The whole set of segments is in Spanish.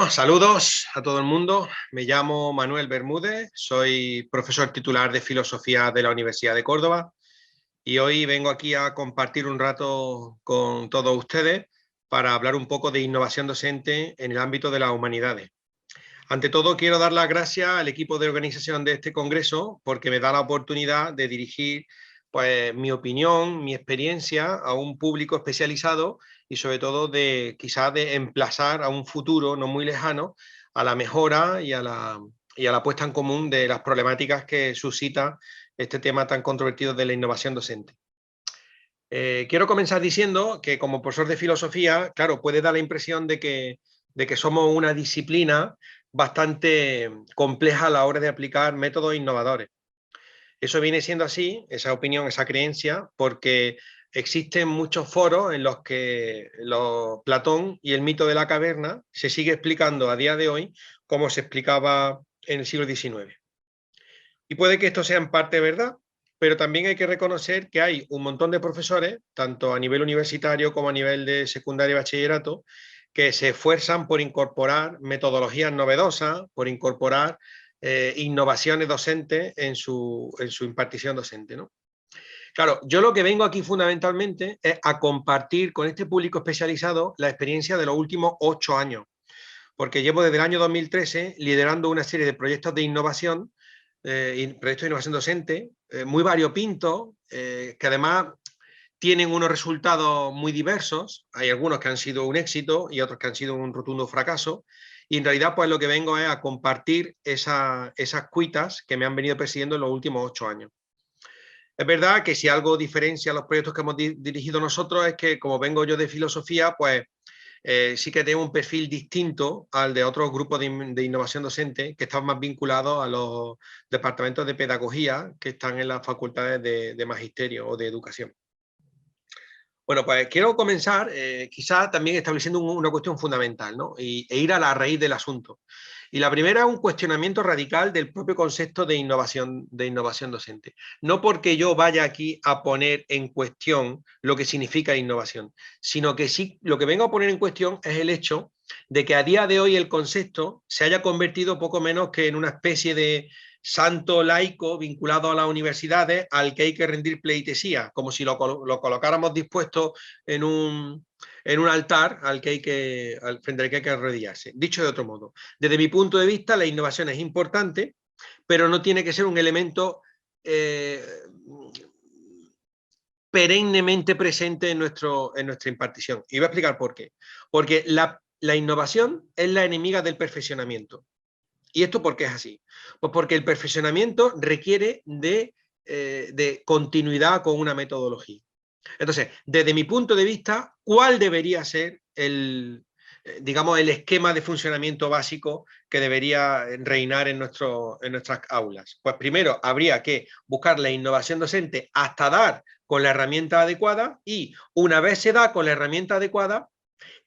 Bueno, saludos a todo el mundo. Me llamo Manuel Bermúdez, soy profesor titular de Filosofía de la Universidad de Córdoba y hoy vengo aquí a compartir un rato con todos ustedes para hablar un poco de innovación docente en el ámbito de las humanidades. Ante todo, quiero dar las gracias al equipo de organización de este congreso porque me da la oportunidad de dirigir mi opinión, mi experiencia a un público especializado y sobre todo quizás de emplazar a un futuro no muy lejano a la mejora y a la puesta en común de las problemáticas que suscita este tema tan controvertido de la innovación docente. Quiero comenzar diciendo que como profesor de filosofía, claro, puede dar la impresión de que somos una disciplina bastante compleja a la hora de aplicar métodos innovadores. Eso viene siendo así, esa opinión, esa creencia, porque existen muchos foros en los que Platón y el mito de la caverna se sigue explicando a día de hoy como se explicaba en el siglo XIX. Y puede que esto sea en parte verdad, pero también hay que reconocer que hay un montón de profesores, tanto a nivel universitario como a nivel de secundaria y bachillerato, que se esfuerzan por incorporar metodologías novedosas, por incorporar innovaciones docentes en su impartición docente, ¿no? Claro, yo lo que vengo aquí fundamentalmente es a compartir con este público especializado la experiencia de los últimos 8 años, porque llevo desde el año 2013 liderando una serie de proyectos de innovación, proyectos de innovación docente, muy variopintos, que además tienen unos resultados muy diversos. Hay algunos que han sido un éxito y otros que han sido un rotundo fracaso. Y en realidad, pues lo que vengo es a compartir esas cuitas que me han venido persiguiendo en los últimos 8 años. Es verdad que si algo diferencia los proyectos que hemos dirigido nosotros es que, como vengo yo de filosofía, pues sí que tengo un perfil distinto al de otros grupos de innovación docente que están más vinculados a los departamentos de pedagogía que están en las facultades de magisterio o de educación. Bueno, pues quiero comenzar quizá también estableciendo una cuestión fundamental, ¿no? e ir a la raíz del asunto. Y la primera es un cuestionamiento radical del propio concepto de innovación docente. No porque yo vaya aquí a poner en cuestión lo que significa innovación, sino que sí, lo que vengo a poner en cuestión es el hecho de que a día de hoy el concepto se haya convertido poco menos que en una especie de santo laico vinculado a las universidades al que hay que rendir pleitesía, como si lo colocáramos dispuesto en un altar frente al que hay que arrodillarse. Dicho de otro modo, desde mi punto de vista, la innovación es importante, pero no tiene que ser un elemento perennemente presente en nuestra impartición. Y voy a explicar por qué. Porque la innovación es la enemiga del perfeccionamiento. ¿Y esto por qué es así? Pues porque el perfeccionamiento requiere de continuidad con una metodología. Entonces, desde mi punto de vista, ¿cuál debería ser el esquema de funcionamiento básico que debería reinar en nuestras aulas? Pues primero habría que buscar la innovación docente hasta dar con la herramienta adecuada y una vez se da con la herramienta adecuada,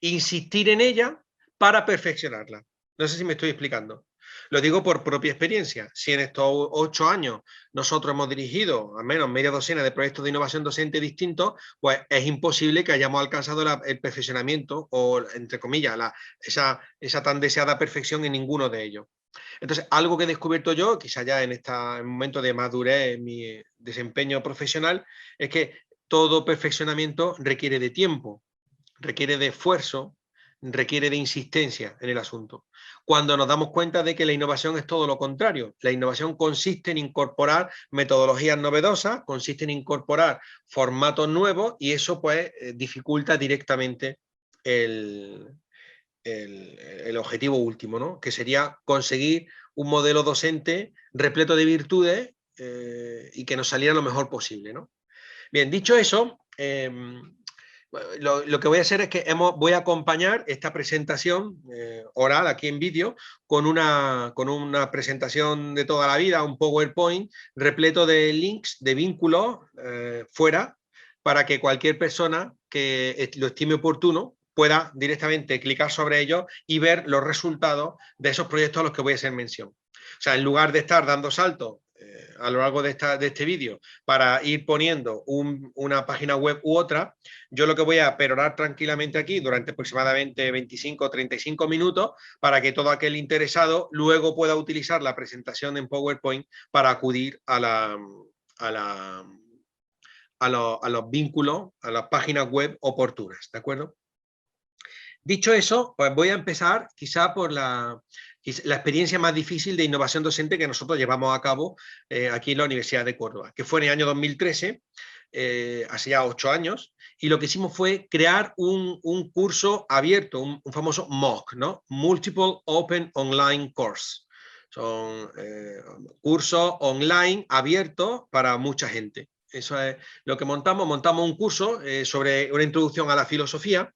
insistir en ella para perfeccionarla. No sé si me estoy explicando. Lo digo por propia experiencia. Si en estos 8 años nosotros hemos dirigido al menos media docena de proyectos de innovación docente distintos, pues es imposible que hayamos alcanzado el perfeccionamiento o, entre comillas, esa tan deseada perfección en ninguno de ellos. Entonces, algo que he descubierto yo, quizá ya en este momento de madurez en mi desempeño profesional, es que todo perfeccionamiento requiere de tiempo, requiere de esfuerzo, requiere de insistencia en el asunto. Cuando nos damos cuenta de que la innovación es todo lo contrario. La innovación consiste en incorporar metodologías novedosas, consiste en incorporar formatos nuevos y eso pues dificulta directamente el objetivo último, ¿no? Que sería conseguir un modelo docente repleto de virtudes y que nos saliera lo mejor posible, ¿no? Bien, dicho eso, lo que voy a hacer es que voy a acompañar esta presentación oral aquí en vídeo con una presentación de toda la vida, un PowerPoint repleto de links, de vínculos fuera, para que cualquier persona que lo estime oportuno pueda directamente clicar sobre ellos y ver los resultados de esos proyectos a los que voy a hacer mención. O sea, en lugar de estar dando saltos a lo largo de este vídeo para ir poniendo una página web u otra, yo lo que voy a perorar tranquilamente aquí durante aproximadamente 25 o 35 minutos para que todo aquel interesado luego pueda utilizar la presentación en PowerPoint para acudir a los vínculos, a las páginas web oportunas, ¿de acuerdo? Dicho eso, pues voy a empezar quizá por la experiencia más difícil de innovación docente que nosotros llevamos a cabo aquí en la Universidad de Córdoba, que fue en el año 2013, hace ya 8 años, y lo que hicimos fue crear un curso abierto, un famoso MOOC, ¿no? Multiple Open Online Course. Son cursos online abiertos para mucha gente. Eso es lo que montamos. Montamos un curso sobre una introducción a la filosofía,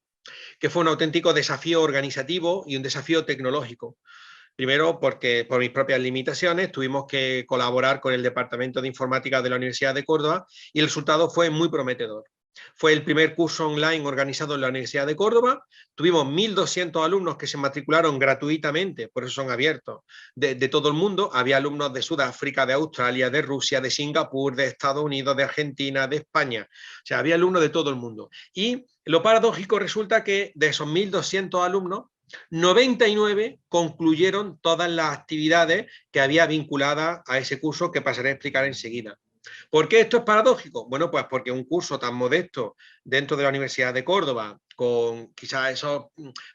que fue un auténtico desafío organizativo y un desafío tecnológico. Primero, porque por mis propias limitaciones tuvimos que colaborar con el Departamento de Informática de la Universidad de Córdoba y el resultado fue muy prometedor. Fue el primer curso online organizado en la Universidad de Córdoba. Tuvimos 1.200 alumnos que se matricularon gratuitamente, por eso son abiertos, de todo el mundo. Había alumnos de Sudáfrica, de Australia, de Rusia, de Singapur, de Estados Unidos, de Argentina, de España. O sea, había alumnos de todo el mundo. Y lo paradójico resulta que de esos 1.200 alumnos, 99 concluyeron todas las actividades que había vinculadas a ese curso que pasaré a explicar enseguida. ¿Por qué esto es paradójico? Bueno, pues porque un curso tan modesto dentro de la Universidad de Córdoba, con quizás esos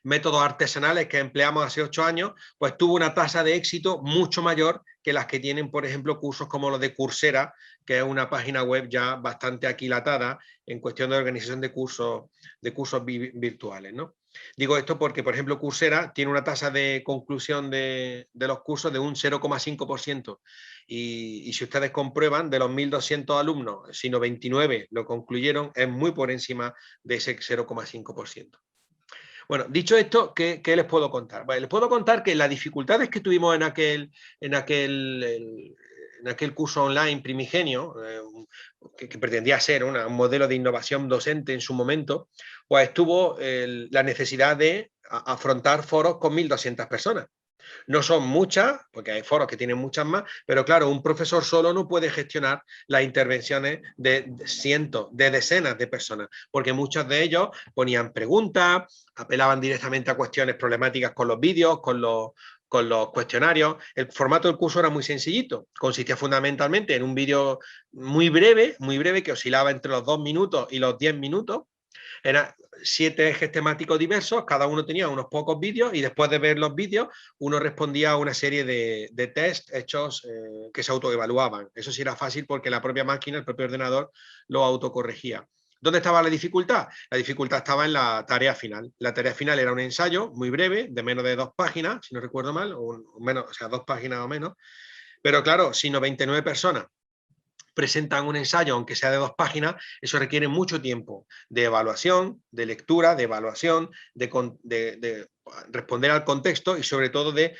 métodos artesanales que empleamos hace 8 años, pues tuvo una tasa de éxito mucho mayor que las que tienen, por ejemplo, cursos como los de Coursera, que es una página web ya bastante aquilatada en cuestión de organización de cursos virtuales, ¿no? Digo esto porque, por ejemplo, Coursera tiene una tasa de conclusión de los cursos de un 0,5%. Y si ustedes comprueban, de los 1.200 alumnos, si 99 lo concluyeron, es muy por encima de ese 0,5%. Bueno, dicho esto, ¿qué les puedo contar? Bueno, les puedo contar que las dificultades que tuvimos en aquel curso online primigenio, que pretendía ser un modelo de innovación docente en su momento, pues tuvo la necesidad de afrontar foros con 1.200 personas. No son muchas, porque hay foros que tienen muchas más, pero claro, un profesor solo no puede gestionar las intervenciones de cientos, de decenas de personas, porque muchos de ellos ponían preguntas, apelaban directamente a cuestiones problemáticas con los vídeos, con los cuestionarios. El formato del curso era muy sencillito, consistía fundamentalmente en un vídeo muy breve, que oscilaba entre los 2 minutos y los 10 minutos. Eran 7 ejes temáticos diversos, cada uno tenía unos pocos vídeos y después de ver los vídeos uno respondía a una serie de test hechos que se autoevaluaban. Eso sí era fácil porque la propia máquina, el propio ordenador, lo autocorregía. ¿Dónde estaba la dificultad? La dificultad estaba en la tarea final. La tarea final era un ensayo muy breve, de menos de 2 páginas, si no recuerdo mal, o sea, 2 páginas o menos. Pero claro, si 99 personas presentan un ensayo, aunque sea de 2 páginas, eso requiere mucho tiempo de evaluación, de lectura, de evaluación, de responder al contexto y sobre todo de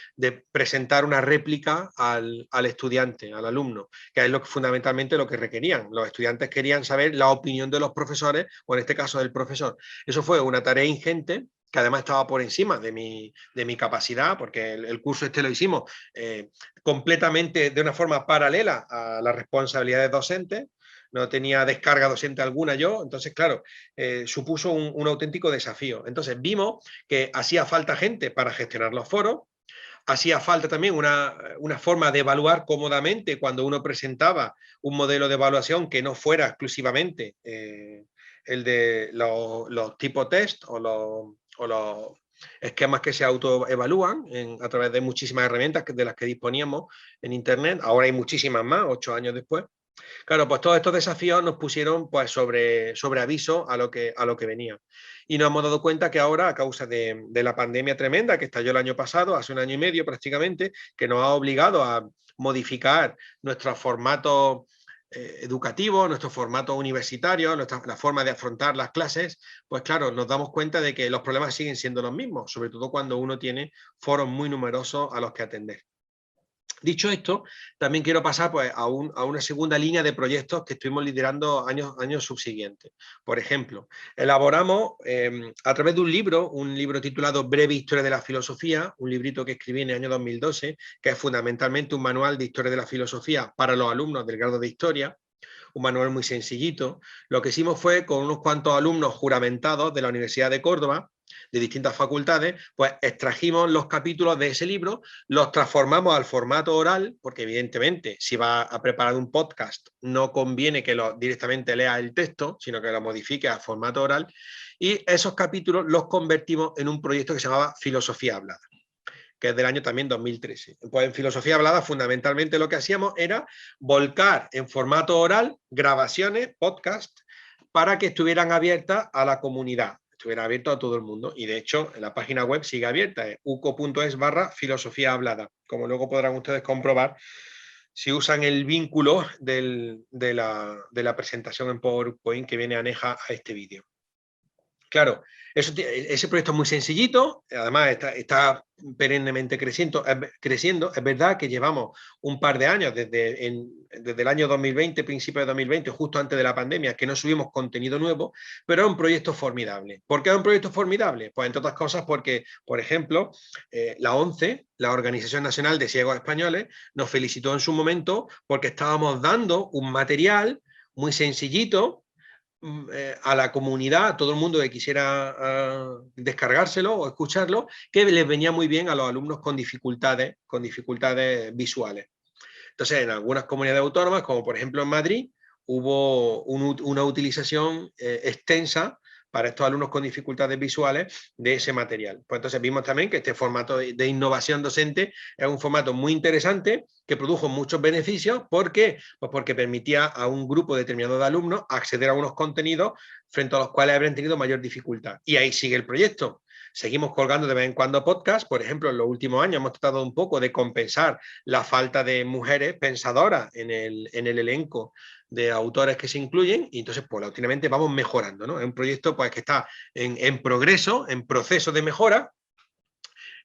presentar una réplica al estudiante, al alumno, que es fundamentalmente lo que requerían. Los estudiantes querían saber la opinión de los profesores, o en este caso del profesor. Eso fue una tarea ingente, que además estaba por encima de mi capacidad, porque el curso lo hicimos completamente de una forma paralela a las responsabilidades docentes, no tenía descarga docente alguna yo, entonces claro, supuso un auténtico desafío. Entonces vimos que hacía falta gente para gestionar los foros, hacía falta también una forma de evaluar cómodamente cuando uno presentaba un modelo de evaluación que no fuera exclusivamente el de los tipo test o los esquemas que se autoevalúan a través de muchísimas herramientas de las que disponíamos en Internet. Ahora hay muchísimas más, 8 años después. Claro, pues todos estos desafíos nos pusieron pues, sobre aviso a lo que venía. Y nos hemos dado cuenta que ahora, a causa de la pandemia tremenda que estalló el año pasado, hace 1 año y medio prácticamente, que nos ha obligado a modificar nuestro formato educativo, nuestro formato universitario, la forma de afrontar las clases, pues claro, nos damos cuenta de que los problemas siguen siendo los mismos, sobre todo cuando uno tiene foros muy numerosos a los que atender. Dicho esto, también quiero pasar pues, a una segunda línea de proyectos que estuvimos liderando años subsiguientes. Por ejemplo, elaboramos a través de un libro titulado Breve Historia de la Filosofía, un librito que escribí en el año 2012, que es fundamentalmente un manual de historia de la filosofía para los alumnos del grado de historia, un manual muy sencillito. Lo que hicimos fue, con unos cuantos alumnos juramentados de la Universidad de Córdoba, de distintas facultades, pues extrajimos los capítulos de ese libro, los transformamos al formato oral, porque evidentemente si va a preparar un podcast no conviene que directamente lea el texto, sino que lo modifique a formato oral, y esos capítulos los convertimos en un proyecto que se llamaba Filosofía Hablada, que es del año también 2013. Pues en Filosofía Hablada fundamentalmente lo que hacíamos era volcar en formato oral grabaciones, podcast, para que estuvieran abiertas a la comunidad, estuviera abierto a todo el mundo. Y de hecho, en la página web sigue abierta, es uco.es/filosofía hablada, como luego podrán ustedes comprobar si usan el vínculo de la presentación en PowerPoint que viene aneja a este vídeo. Claro, ese proyecto es muy sencillito, además está perennemente creciendo. Es verdad que llevamos un par de años, desde el año 2020, principio de 2020, justo antes de la pandemia, que no subimos contenido nuevo, pero es un proyecto formidable. ¿Por qué es un proyecto formidable? Pues entre otras cosas porque, por ejemplo, la ONCE, la Organización Nacional de Ciegos Españoles, nos felicitó en su momento porque estábamos dando un material muy sencillito a la comunidad, a todo el mundo que quisiera descargárselo o escucharlo, que les venía muy bien a los alumnos con dificultades visuales. Entonces, en algunas comunidades autónomas, como por ejemplo en Madrid, hubo una utilización extensa para estos alumnos con dificultades visuales de ese material. Pues entonces vimos también que este formato de innovación docente es un formato muy interesante que produjo muchos beneficios. ¿Por qué? Pues porque permitía a un grupo determinado de alumnos acceder a unos contenidos frente a los cuales habrían tenido mayor dificultad. Y ahí sigue el proyecto. Seguimos colgando de vez en cuando podcasts. Por ejemplo, en los últimos años hemos tratado un poco de compensar la falta de mujeres pensadoras en el elenco de autores que se incluyen, y entonces paulatinamente vamos mejorando, ¿no? Es un proyecto pues, que está en progreso, en proceso de mejora,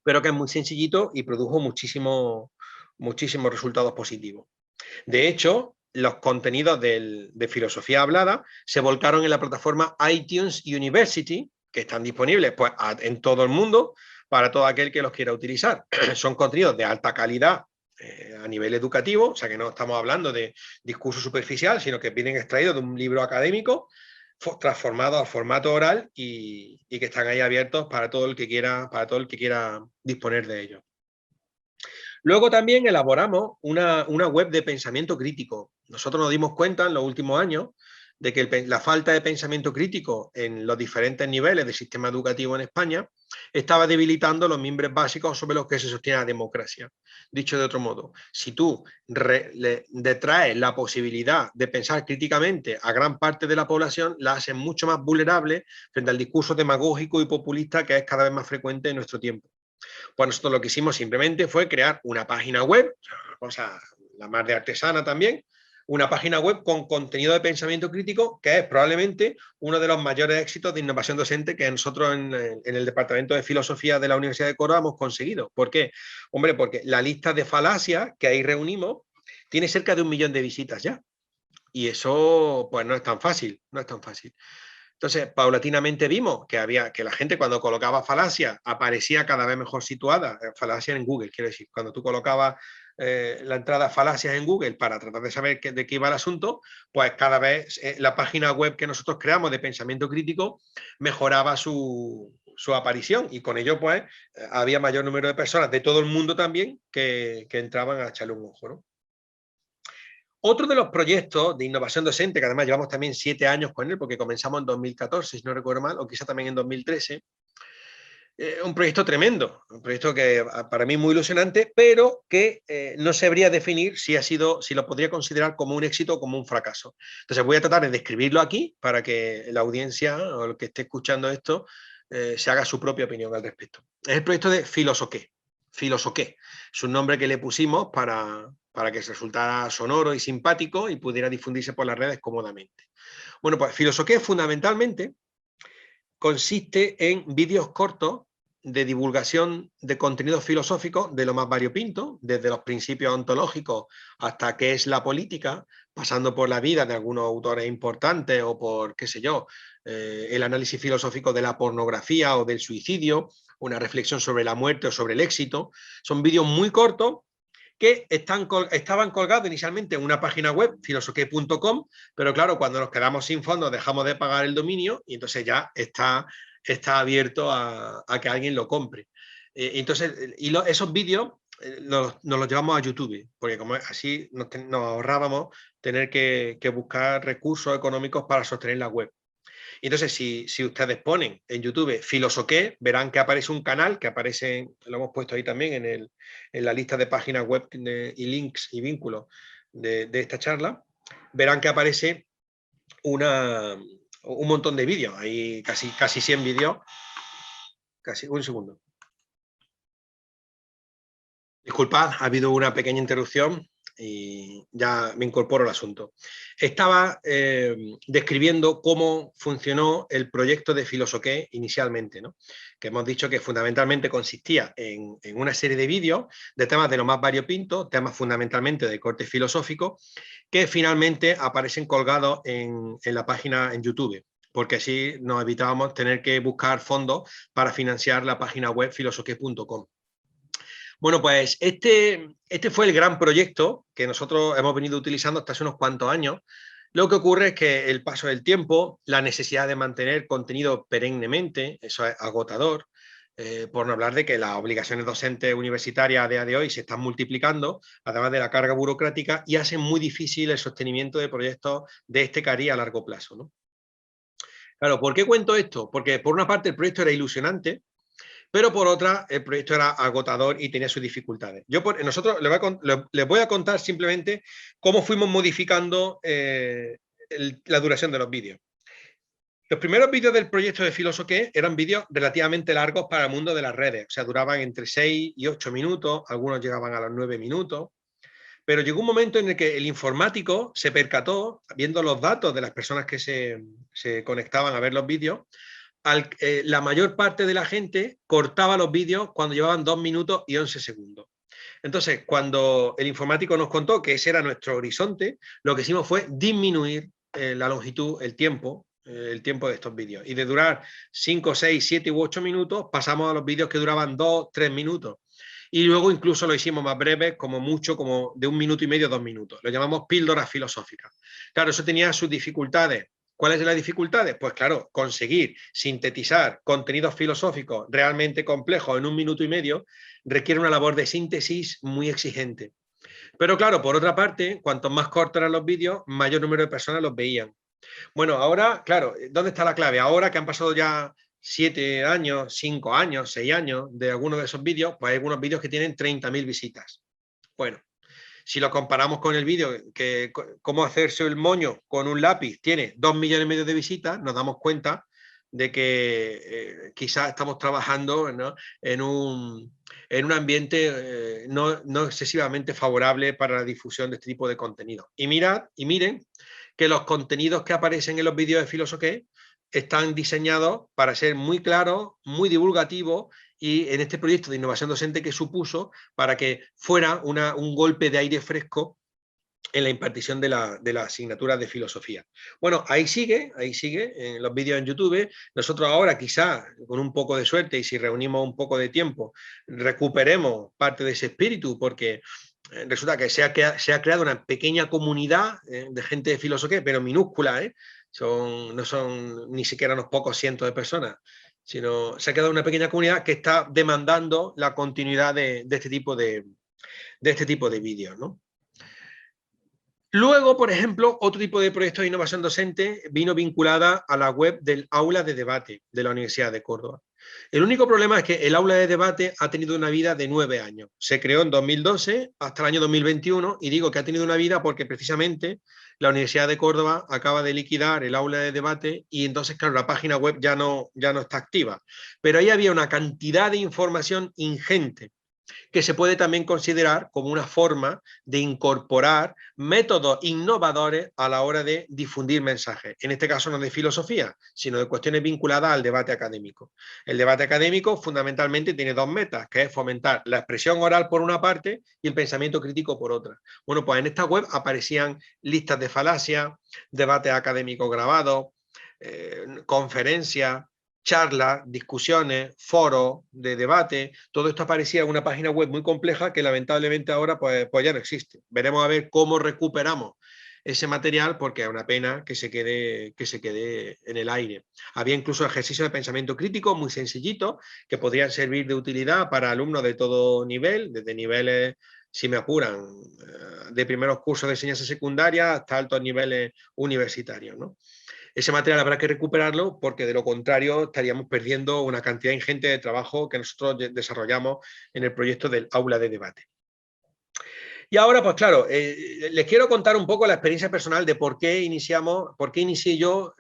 pero que es muy sencillito y produjo muchísimos resultados positivos. De hecho, los contenidos de filosofía hablada se volcaron en la plataforma iTunes University, que están disponibles pues, en todo el mundo para todo aquel que los quiera utilizar. Son contenidos de alta calidad a nivel educativo, o sea que no estamos hablando de discurso superficial, sino que vienen extraídos de un libro académico transformados al formato oral y que están ahí abiertos para todo el que quiera disponer de ellos. Luego también elaboramos una web de pensamiento crítico. Nosotros nos dimos cuenta en los últimos años de que la falta de pensamiento crítico en los diferentes niveles del sistema educativo en España estaba debilitando los mimbres básicos sobre los que se sostiene la democracia. Dicho de otro modo, si tú le detraes la posibilidad de pensar críticamente a gran parte de la población, la haces mucho más vulnerable frente al discurso demagógico y populista que es cada vez más frecuente en nuestro tiempo. Pues nosotros lo que hicimos simplemente fue crear una página web, una cosa la más de artesana también, una página web con contenido de pensamiento crítico, que es probablemente uno de los mayores éxitos de innovación docente que nosotros en el Departamento de Filosofía de la Universidad de Córdoba hemos conseguido. ¿Por qué? Hombre, porque la lista de falacias que ahí reunimos tiene cerca de 1 millón de visitas ya. Y eso, pues no es tan fácil, no es tan fácil. Entonces, paulatinamente vimos que la gente cuando colocaba falacia aparecía cada vez mejor situada, falacia en Google, quiero decir, cuando tú colocabas la entrada falacias en Google para tratar de saber de qué iba el asunto, pues cada vez la página web que nosotros creamos de pensamiento crítico mejoraba su aparición y con ello pues había mayor número de personas de todo el mundo también que entraban a echarle un ojo, ¿no? Otro de los proyectos de innovación docente, que además llevamos también 7 años con él, porque comenzamos en 2014, si no recuerdo mal, o quizá también en 2013, un proyecto tremendo, un proyecto que para mí muy ilusionante, pero que no sabría definir si lo podría considerar como un éxito o como un fracaso. Entonces voy a tratar de describirlo aquí para que la audiencia o el que esté escuchando esto se haga su propia opinión al respecto. Es el proyecto de Filosoqué. Filosoqué es un nombre que le pusimos para que resultara sonoro y simpático y pudiera difundirse por las redes cómodamente. Bueno, pues Filosoqué fundamentalmente consiste en vídeos cortos de divulgación de contenidos filosóficos de lo más variopinto, desde los principios ontológicos hasta qué es la política, pasando por la vida de algunos autores importantes o por, qué sé yo, el análisis filosófico de la pornografía o del suicidio, una reflexión sobre la muerte o sobre el éxito. Son vídeos muy cortos que estaban colgados inicialmente en una página web, filosoque.com, pero claro, cuando nos quedamos sin fondos dejamos de pagar el dominio y entonces ya está abierto a que alguien lo compre. Entonces, esos vídeos nos los llevamos a YouTube, porque como así nos ahorrábamos tener que buscar recursos económicos para sostener la web. Entonces, si ustedes ponen en YouTube Filosoque, verán que aparece un canal, que aparece, lo hemos puesto ahí también en la lista de páginas web y links y vínculos de esta charla, verán que aparece un montón de vídeos, hay casi 100 vídeos, un segundo. Disculpad, ha habido una pequeña interrupción y ya me incorporo al asunto. Estaba describiendo cómo funcionó el proyecto de Filosoque inicialmente, ¿no? Que hemos dicho que fundamentalmente consistía en una serie de vídeos de temas de lo más variopinto, temas fundamentalmente de corte filosófico, que finalmente aparecen colgados en la página en YouTube, porque así nos evitábamos tener que buscar fondos para financiar la página web filosoque.com. Bueno, pues este fue el gran proyecto que nosotros hemos venido utilizando hasta hace unos cuantos años. Lo que ocurre es que el paso del tiempo, la necesidad de mantener contenido perennemente, eso es agotador, por no hablar de que las obligaciones docentes universitarias a día de hoy se están multiplicando, además de la carga burocrática, y hacen muy difícil el sostenimiento de proyectos de este cariz a largo plazo, ¿no? Claro, ¿por qué cuento esto? Porque por una parte el proyecto era ilusionante, pero por otra, el proyecto era agotador y tenía sus dificultades. Nosotros les voy a contar simplemente cómo fuimos modificando la duración de los vídeos. Los primeros vídeos del proyecto de Filosoque eran vídeos relativamente largos para el mundo de las redes, o sea, duraban entre 6 y 8 minutos, algunos llegaban a los 9 minutos, pero llegó un momento en el que el informático se percató, viendo los datos de las personas que se conectaban a ver los vídeos, la mayor parte de la gente cortaba los vídeos cuando llevaban 2 minutos y 11 segundos. Entonces, cuando el informático nos contó que ese era nuestro horizonte, lo que hicimos fue disminuir la longitud, el tiempo de estos vídeos. Y de durar 5, 6, 7 u 8 minutos, pasamos a los vídeos que duraban 2, 3 minutos. Y luego incluso lo hicimos más breves, como mucho, como de 1 minuto y medio, 2 minutos. Lo llamamos píldoras filosóficas. Claro, eso tenía sus dificultades. ¿Cuáles son las dificultades? Pues claro, conseguir sintetizar contenidos filosóficos realmente complejos en 1 minuto y medio requiere una labor de síntesis muy exigente. Pero claro, por otra parte, cuanto más cortos eran los vídeos, mayor número de personas los veían. Bueno, ahora, claro, ¿dónde está la clave? Ahora que han pasado ya 7 años, 5 años, 6 años de algunos de esos vídeos, pues hay algunos vídeos que tienen 30.000 visitas. Bueno, si lo comparamos con el vídeo, que cómo hacerse el moño con un lápiz tiene 2,5 millones de visitas, nos damos cuenta de que quizás estamos trabajando, ¿no?, en un ambiente no excesivamente favorable para la difusión de este tipo de contenido. Y miren que los contenidos que aparecen en los vídeos de Filosoque están diseñados para ser muy claros, muy divulgativos, y en este proyecto de innovación docente que supuso para que fuera un golpe de aire fresco en la impartición de la asignatura de filosofía. Bueno, ahí sigue, en los vídeos en YouTube. Nosotros ahora quizás, con un poco de suerte y si reunimos un poco de tiempo, recuperemos parte de ese espíritu, porque resulta que se ha creado una pequeña comunidad de gente de Filosoque, pero minúscula, no son ni siquiera unos pocos cientos de personas, sino se ha quedado una pequeña comunidad que está demandando la continuidad de este tipo de vídeos, ¿no? Luego, por ejemplo, otro tipo de proyecto de innovación docente vino vinculada a la web del aula de debate de la Universidad de Córdoba. El único problema es que el aula de debate ha tenido una vida de 9 años. Se creó en 2012 hasta el año 2021, y digo que ha tenido una vida porque precisamente la Universidad de Córdoba acaba de liquidar el aula de debate y entonces, claro, la página web ya no está activa. Pero ahí había una cantidad de información ingente que se puede también considerar como una forma de incorporar métodos innovadores a la hora de difundir mensajes. En este caso no de filosofía, sino de cuestiones vinculadas al debate académico. El debate académico fundamentalmente tiene dos metas, que es fomentar la expresión oral por una parte y el pensamiento crítico por otra. Bueno, pues en esta web aparecían listas de falacias, debates académicos grabados, conferencias, charlas, discusiones, foros de debate. Todo esto aparecía en una página web muy compleja que lamentablemente ahora pues ya no existe. Veremos a ver cómo recuperamos ese material, porque es una pena que se quede en el aire. Había incluso ejercicios de pensamiento crítico muy sencillitos que podrían servir de utilidad para alumnos de todo nivel, desde niveles, si me apuran, de primeros cursos de enseñanza secundaria hasta altos niveles universitarios, ¿no? Ese material habrá que recuperarlo, porque de lo contrario estaríamos perdiendo una cantidad ingente de trabajo que nosotros desarrollamos en el proyecto del aula de debate. Y ahora, pues claro, les quiero contar un poco la experiencia personal de por qué inicié yo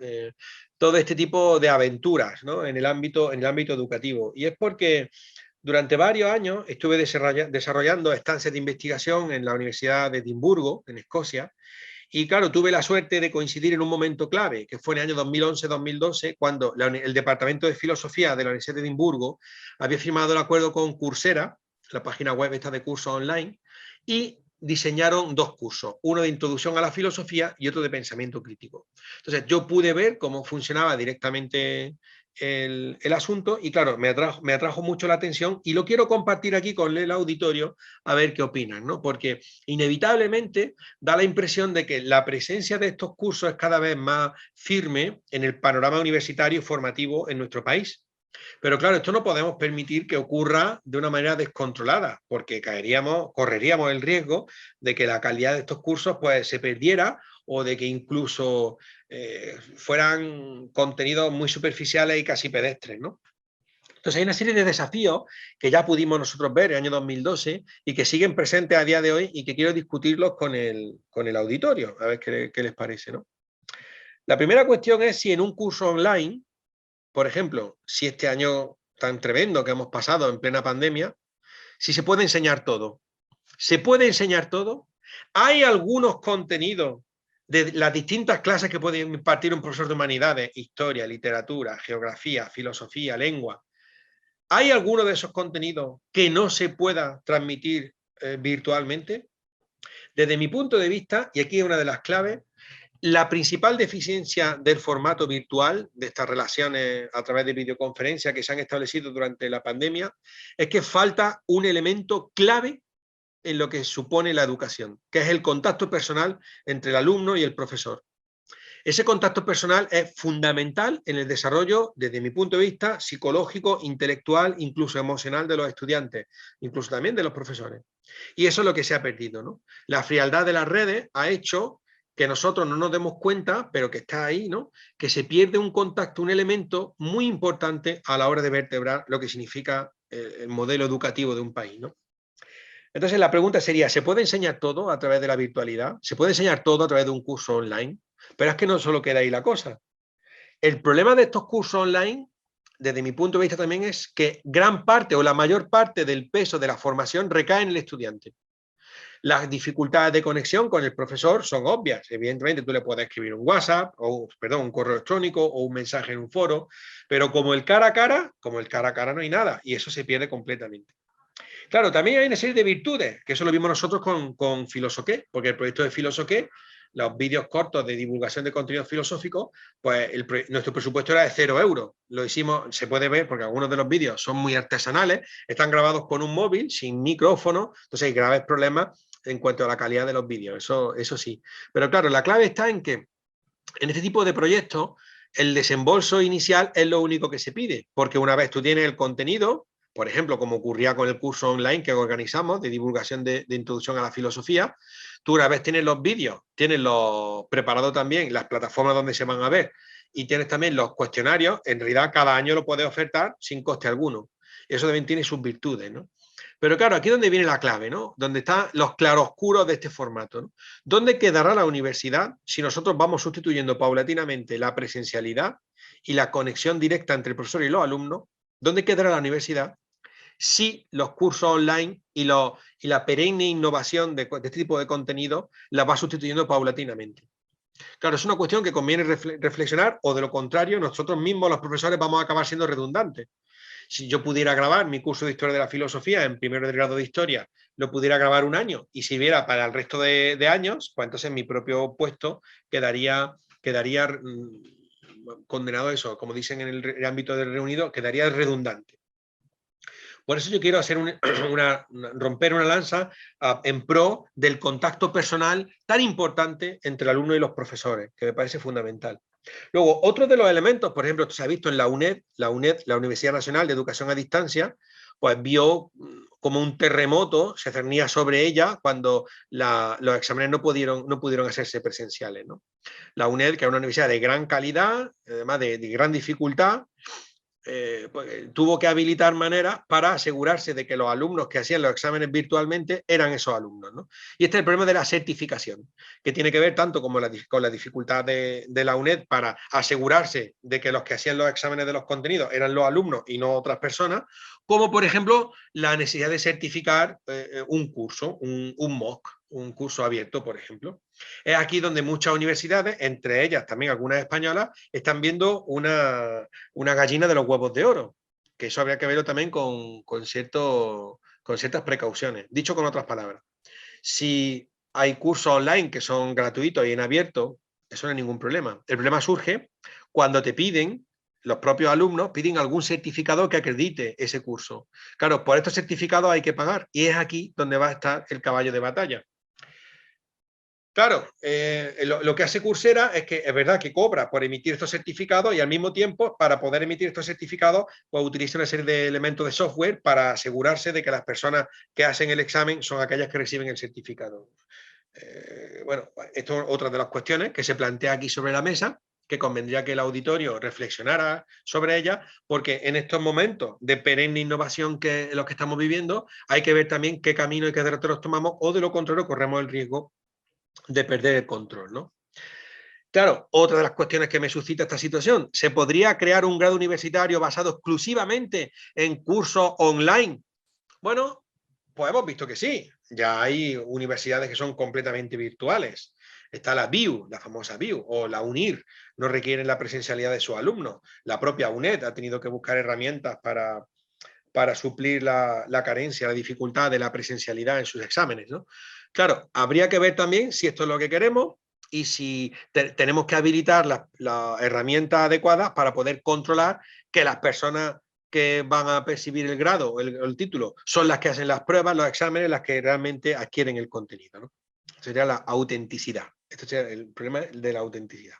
todo este tipo de aventuras, ¿no?, en el ámbito educativo. Y es porque durante varios años estuve desarrollando estancias de investigación en la Universidad de Edimburgo, en Escocia. Y claro, tuve la suerte de coincidir en un momento clave, que fue en el año 2011-2012, cuando el Departamento de Filosofía de la Universidad de Edimburgo había firmado el acuerdo con Coursera, la página web esta de cursos online, y diseñaron dos cursos, uno de introducción a la filosofía y otro de pensamiento crítico. Entonces yo pude ver cómo funcionaba directamente el asunto y claro, me atrajo mucho la atención y lo quiero compartir aquí con el auditorio a ver qué opinan, ¿no? Porque inevitablemente da la impresión de que la presencia de estos cursos es cada vez más firme en el panorama universitario y formativo en nuestro país. Pero claro, esto no podemos permitir que ocurra de una manera descontrolada, porque correríamos el riesgo de que la calidad de estos cursos pues se perdiera, o de que incluso fueran contenidos muy superficiales y casi pedestres, ¿no? Entonces hay una serie de desafíos que ya pudimos nosotros ver en el año 2012 y que siguen presentes a día de hoy y que quiero discutirlos con el auditorio, a ver qué les parece, ¿no? La primera cuestión es si en un curso online, por ejemplo, si este año tan tremendo que hemos pasado en plena pandemia, si se puede enseñar todo. ¿Se puede enseñar todo? ¿Hay algunos contenidos de las distintas clases que puede impartir un profesor de humanidades, historia, literatura, geografía, filosofía, lengua? ¿Hay alguno de esos contenidos que no se pueda transmitir virtualmente? Desde mi punto de vista, y aquí es una de las claves, la principal deficiencia del formato virtual, de estas relaciones a través de videoconferencia que se han establecido durante la pandemia, es que falta un elemento clave en lo que supone la educación, que es el contacto personal entre el alumno y el profesor. Ese contacto personal es fundamental en el desarrollo, desde mi punto de vista, psicológico, intelectual, incluso emocional de los estudiantes, incluso también de los profesores. Y eso es lo que se ha perdido, ¿no? La frialdad de las redes ha hecho que nosotros no nos demos cuenta, pero que está ahí, ¿no?, que se pierde un contacto, un elemento muy importante a la hora de vertebrar lo que significa el modelo educativo de un país, ¿no? Entonces la pregunta sería, ¿se puede enseñar todo a través de la virtualidad? ¿Se puede enseñar todo a través de un curso online? Pero es que no solo queda ahí la cosa. El problema de estos cursos online, desde mi punto de vista también, es que gran parte o la mayor parte del peso de la formación recae en el estudiante. Las dificultades de conexión con el profesor son obvias. Evidentemente tú le puedes escribir un WhatsApp, un correo electrónico o un mensaje en un foro, pero como el cara a cara no hay nada y eso se pierde completamente. Claro, también hay una serie de virtudes, que eso lo vimos nosotros con Filosoqué, porque el proyecto de Filosoqué, los vídeos cortos de divulgación de contenido filosófico, pues nuestro presupuesto era de 0 euros. Lo hicimos, se puede ver, porque algunos de los vídeos son muy artesanales, están grabados con un móvil, sin micrófono, entonces hay graves problemas en cuanto a la calidad de los vídeos, eso sí. Pero claro, la clave está en que en este tipo de proyectos el desembolso inicial es lo único que se pide, porque una vez tú tienes el contenido, por ejemplo, como ocurría con el curso online que organizamos de divulgación de introducción a la filosofía, tú una vez tienes los vídeos, tienes los preparados también, las plataformas donde se van a ver, y tienes también los cuestionarios, en realidad cada año lo puedes ofertar sin coste alguno. Eso también tiene sus virtudes, ¿no? Pero claro, aquí es donde viene la clave, ¿no? Donde están los claroscuros de este formato, ¿no? ¿Dónde quedará la universidad si nosotros vamos sustituyendo paulatinamente la presencialidad y la conexión directa entre el profesor y los alumnos? ¿Dónde quedará la universidad si los cursos online y la perenne innovación de este tipo de contenido la va sustituyendo paulatinamente. Claro, es una cuestión que conviene reflexionar, o de lo contrario, nosotros mismos, los profesores, vamos a acabar siendo redundantes. Si yo pudiera grabar mi curso de Historia de la Filosofía en primero de grado de Historia, lo pudiera grabar un año y sirviera para el resto de años, pues entonces mi propio puesto quedaría condenado a eso, como dicen en el ámbito del Reino Unido, quedaría redundante. Por eso yo quiero hacer romper una lanza en pro del contacto personal tan importante entre el alumno y los profesores, que me parece fundamental. Luego, otro de los elementos, por ejemplo, se ha visto en la UNED, la Universidad Nacional de Educación a Distancia, pues vio como un terremoto se cernía sobre ella cuando los exámenes no pudieron hacerse presenciales, ¿no? La UNED, que es una universidad de gran calidad, además de gran dificultad, pues, tuvo que habilitar maneras para asegurarse de que los alumnos que hacían los exámenes virtualmente eran esos alumnos, ¿no? Y este es el problema de la certificación, que tiene que ver tanto con la dificultad de la UNED para asegurarse de que los que hacían los exámenes de los contenidos eran los alumnos y no otras personas, como por ejemplo la necesidad de certificar un curso, un MOOC, un curso abierto, por ejemplo. Es aquí donde muchas universidades, entre ellas también algunas españolas, están viendo una gallina de los huevos de oro, que eso habría que verlo también con ciertas precauciones. Dicho con otras palabras, si hay cursos online que son gratuitos y en abierto, eso no hay ningún problema. El problema surge cuando te piden, los propios alumnos piden algún certificado que acredite ese curso. Claro, por estos certificados hay que pagar, y es aquí donde va a estar el caballo de batalla. Claro, lo que hace Coursera es que es verdad que cobra por emitir estos certificados, y al mismo tiempo, para poder emitir estos certificados, pues utiliza una serie de elementos de software para asegurarse de que las personas que hacen el examen son aquellas que reciben el certificado. Bueno, esto es otra de las cuestiones que se plantea aquí sobre la mesa, que convendría que el auditorio reflexionara sobre ella, porque en estos momentos de perenne innovación en los que estamos viviendo, hay que ver también qué camino y qué derroteros tomamos, o de lo contrario corremos el riesgo de perder el control, ¿no? Claro, otra de las cuestiones que me suscita esta situación, ¿se podría crear un grado universitario basado exclusivamente en cursos online? Bueno, pues hemos visto que sí, ya hay universidades que son completamente virtuales. Está la BIU, la famosa BIU, o la UNIR, no requieren la presencialidad de sus alumnos. La propia UNED ha tenido que buscar herramientas para suplir la carencia, la dificultad de la presencialidad en sus exámenes, ¿no? Claro, habría que ver también si esto es lo que queremos y si tenemos que habilitar las herramientas adecuadas para poder controlar que las personas que van a percibir el grado o el título son las que hacen las pruebas, los exámenes, las que realmente adquieren el contenido, ¿no? Sería la autenticidad. Este sería el problema de la autenticidad.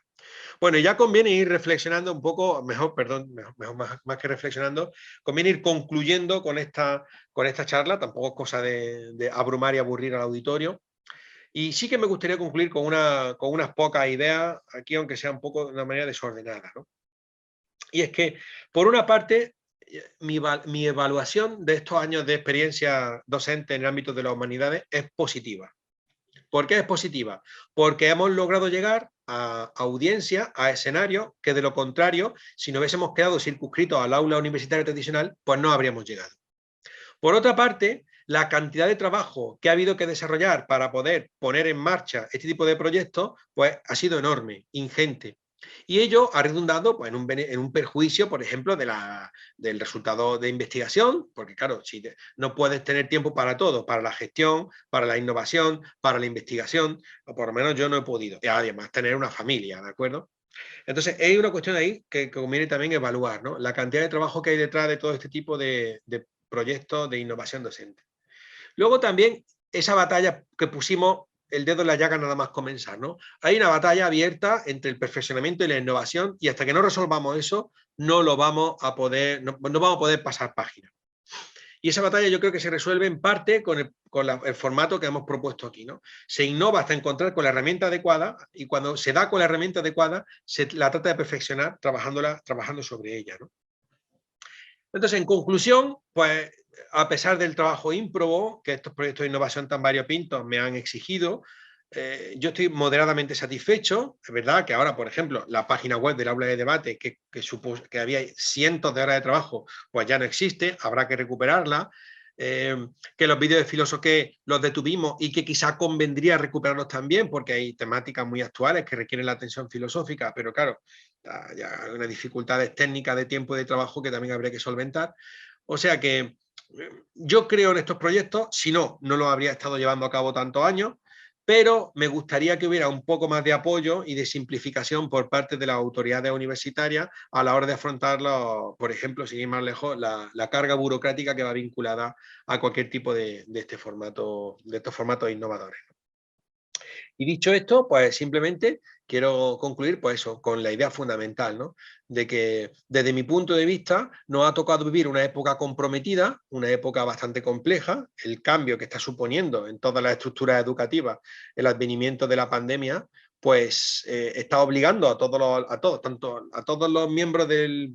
Bueno, ya conviene ir reflexionando un poco, más que reflexionando, conviene ir concluyendo con esta charla, tampoco es cosa de abrumar y aburrir al auditorio. Y sí que me gustaría concluir con unas pocas ideas, aquí aunque sea un poco de una manera desordenada, ¿no? Y es que, por una parte, mi evaluación de estos años de experiencia docente en el ámbito de las humanidades es positiva. ¿Por qué es positiva? Porque hemos logrado llegar a audiencias, a escenarios que, de lo contrario, si no hubiésemos quedado circunscritos al aula universitaria tradicional, pues no habríamos llegado. Por otra parte, la cantidad de trabajo que ha habido que desarrollar para poder poner en marcha este tipo de proyectos, pues ha sido enorme, ingente. Y ello ha redundado pues, en un perjuicio, por ejemplo, del resultado de investigación, porque claro, si no puedes tener tiempo para todo, para la gestión, para la innovación, para la investigación, o por lo menos yo no he podido. Y además tener una familia, ¿de acuerdo? Entonces, hay una cuestión ahí que conviene también evaluar, ¿no? La cantidad de trabajo que hay detrás de todo este tipo de proyectos de innovación docente. Luego también esa batalla que pusimos el dedo en la llaga nada más comenzar, ¿no? Hay una batalla abierta entre el perfeccionamiento y la innovación, y hasta que no resolvamos eso, no vamos a poder pasar página. Y esa batalla yo creo que se resuelve en parte con el formato que hemos propuesto aquí, ¿no? Se innova hasta encontrar con la herramienta adecuada, y cuando se da con la herramienta adecuada, se la trata de perfeccionar trabajando sobre ella, ¿no? Entonces, en conclusión, pues a pesar del trabajo ímprobo que estos proyectos de innovación tan variopintos me han exigido, yo estoy moderadamente satisfecho. Es verdad que ahora, por ejemplo, la página web del aula de debate, que había cientos de horas de trabajo, pues ya no existe, habrá que recuperarla. Que los vídeos de filosofía los detuvimos y que quizá convendría recuperarlos también, porque hay temáticas muy actuales que requieren la atención filosófica, pero claro, ya hay unas dificultades técnicas de tiempo y de trabajo que también habría que solventar. O sea que yo creo en estos proyectos, si no, no los habría estado llevando a cabo tantos años, pero me gustaría que hubiera un poco más de apoyo y de simplificación por parte de las autoridades universitarias a la hora de afrontar, por ejemplo, sin ir más lejos, la carga burocrática que va vinculada a cualquier tipo de estos formatos innovadores. Y dicho esto, pues simplemente quiero concluir pues eso, con la idea fundamental, ¿no? De que desde mi punto de vista nos ha tocado vivir una época comprometida, una época bastante compleja. El cambio que está suponiendo en todas las estructuras educativas el advenimiento de la pandemia, pues está obligando a todos los miembros del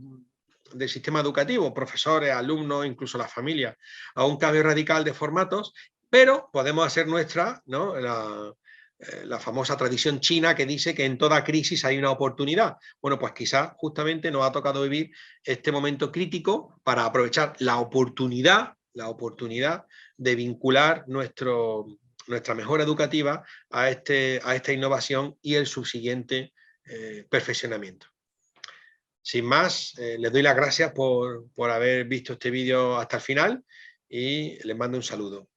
sistema educativo, profesores, alumnos, incluso las familias, a un cambio radical de formatos, pero podemos hacer nuestra, ¿no?, la famosa tradición china que dice que en toda crisis hay una oportunidad. Bueno, pues quizás justamente nos ha tocado vivir este momento crítico para aprovechar la oportunidad de vincular nuestra mejora educativa a esta innovación y el subsiguiente perfeccionamiento. Sin más, les doy las gracias por haber visto este vídeo hasta el final y les mando un saludo.